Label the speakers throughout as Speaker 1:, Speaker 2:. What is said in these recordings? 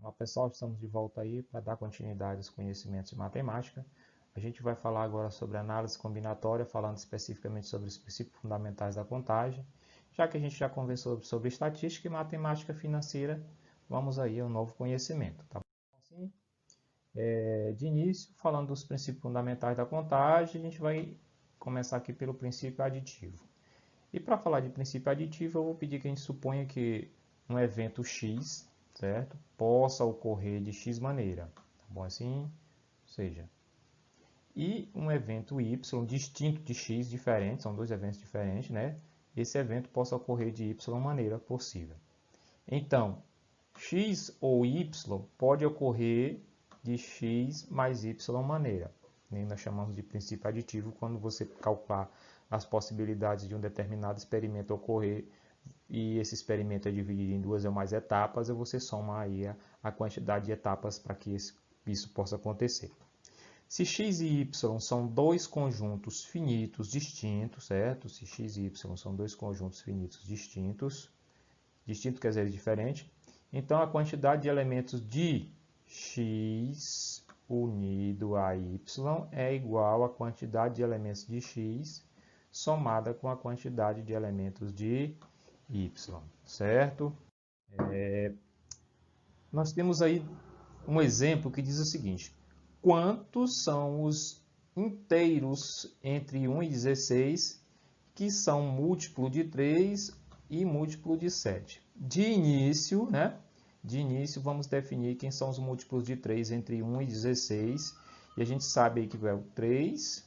Speaker 1: Olá pessoal, estamos de volta aí para dar continuidade aos conhecimentos de matemática. A gente vai falar agora sobre análise combinatória, falando especificamente sobre os princípios fundamentais da contagem. Já que a gente já conversou sobre estatística e matemática financeira, vamos aí a um novo conhecimento. Tá bom? Assim, de início, falando dos princípios fundamentais da contagem, a gente vai começar aqui pelo princípio aditivo. E para falar de princípio aditivo, eu vou pedir que a gente suponha que um evento X, certo, possa ocorrer de X maneira, tá bom assim? Ou seja, e um evento Y distinto de X, diferente, são dois eventos diferentes, né? Esse evento possa ocorrer de Y maneira possível. Então, X ou Y pode ocorrer de X mais Y maneira. Nós chamamos de princípio aditivo quando você calcular as possibilidades de um determinado experimento ocorrer e esse experimento é dividido em duas ou mais etapas, e você soma aí a quantidade de etapas para que isso possa acontecer. Se x e y são dois conjuntos finitos distintos, certo? Se x e y são dois conjuntos finitos distintos, distinto quer dizer diferente, então a quantidade de elementos de x unido a y é igual à quantidade de elementos de x somada com a quantidade de elementos de y, certo? Nós temos aí um exemplo que diz o seguinte: quantos são os inteiros entre 1 e 16 que são múltiplo de 3 e múltiplo de 7? De início, né? De início, vamos definir quem são os múltiplos de 3 entre 1 e 16. E a gente sabe aí que é o 3,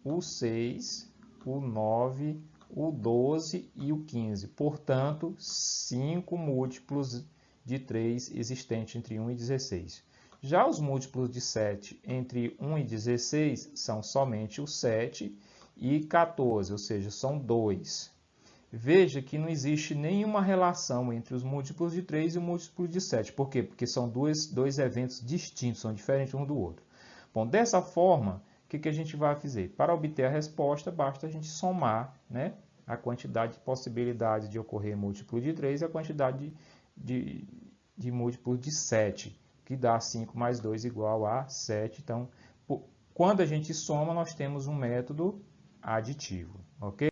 Speaker 1: o 6, o 9, o 12 e o 15. Portanto, 5 múltiplos de 3 existentes entre 1 e 16. Já os múltiplos de 7 entre 1 e 16 são somente o 7 e 14, ou seja, são 2. Veja que não existe nenhuma relação entre os múltiplos de 3 e o múltiplo de 7. Por quê? Porque são dois eventos distintos, são diferentes um do outro. Bom, dessa forma, o que a gente vai fazer? Para obter a resposta, basta a gente somar, né, a quantidade de possibilidades de ocorrer múltiplo de 3 e a quantidade de múltiplos de 7, que dá 5 mais 2 igual a 7. Então, quando a gente soma, nós temos um método aditivo, ok?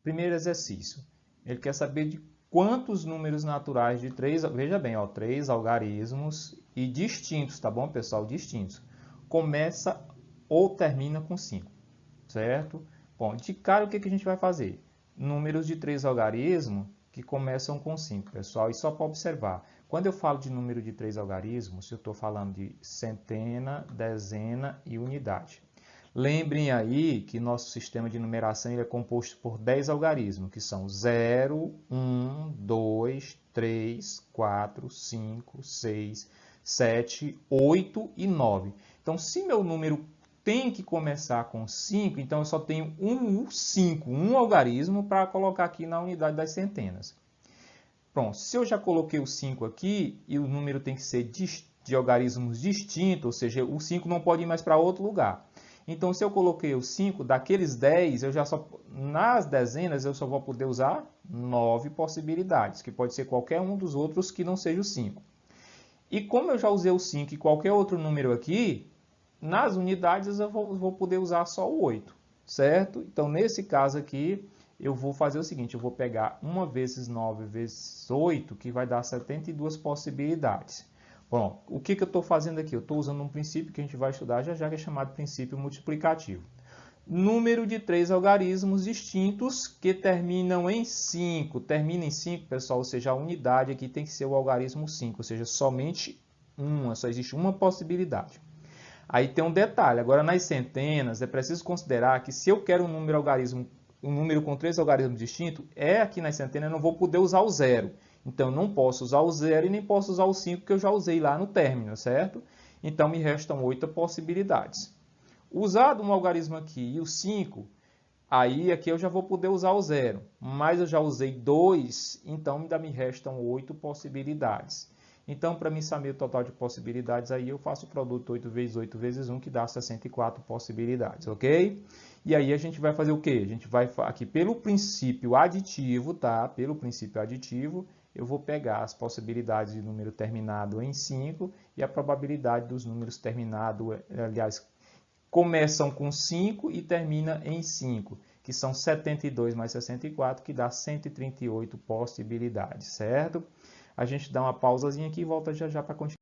Speaker 1: Primeiro exercício, ele quer saber de quantos números naturais de 3, veja bem, ó, 3 algarismos e distintos, tá bom, pessoal? Distintos. Começa ou termina com 5, certo? Bom, de cara, o que a gente vai fazer? Números de 3 algarismos que começam com 5, pessoal. E só para observar, quando eu falo de número de 3 algarismos, eu estou falando de centena, dezena e unidade. Lembrem aí que nosso sistema de numeração ele é composto por 10 algarismos, que são 0, 1, 2, 3, 4, 5, 6, 7, 8 e 9. Então, se meu número tem que começar com 5, então eu só tenho um algarismo para colocar aqui na unidade das centenas. Pronto, se eu já coloquei o 5 aqui e o número tem que ser de algarismos distintos, ou seja, o 5 não pode ir mais para outro lugar. Então, se eu coloquei o 5, daqueles 10, nas dezenas eu só vou poder usar 9 possibilidades, que pode ser qualquer um dos outros que não seja o 5. E como eu já usei o 5 e qualquer outro número aqui, nas unidades eu vou poder usar só o 8, certo? Então, nesse caso aqui, eu vou fazer o seguinte, eu vou pegar 1 vezes 9 vezes 8, que vai dar 72 possibilidades. Bom, o que eu estou fazendo aqui? Eu estou usando um princípio que a gente vai estudar já, que é chamado princípio multiplicativo. Número de 3 algarismos distintos que terminam em 5. Termina em 5, pessoal, ou seja, a unidade aqui tem que ser o algarismo 5, ou seja, somente uma, só existe uma possibilidade. Aí tem um detalhe, agora nas centenas é preciso considerar que se eu quero um número com 3 algarismos distintos, aqui nas centenas eu não vou poder usar o 0. Então, não posso usar o 0 e nem posso usar o 5 que eu já usei lá no término, certo? Então, me restam 8 possibilidades. Usado um algarismo aqui e o 5, aí aqui eu já vou poder usar o 0. Mas eu já usei 2, então ainda me restam 8 possibilidades. Então, para mim saber o total de possibilidades, aí eu faço o produto 8 vezes 8 vezes 1, que dá 64 possibilidades, ok? E aí a gente vai fazer o quê? A gente vai aqui pelo princípio aditivo, tá? Pelo princípio aditivo, eu vou pegar as possibilidades de número terminado em 5 e a probabilidade dos números terminados, aliás, começam com 5 e termina em 5, que são 72 mais 64, que dá 138 possibilidades, certo? A gente dá uma pausazinha aqui e volta já já para continuar.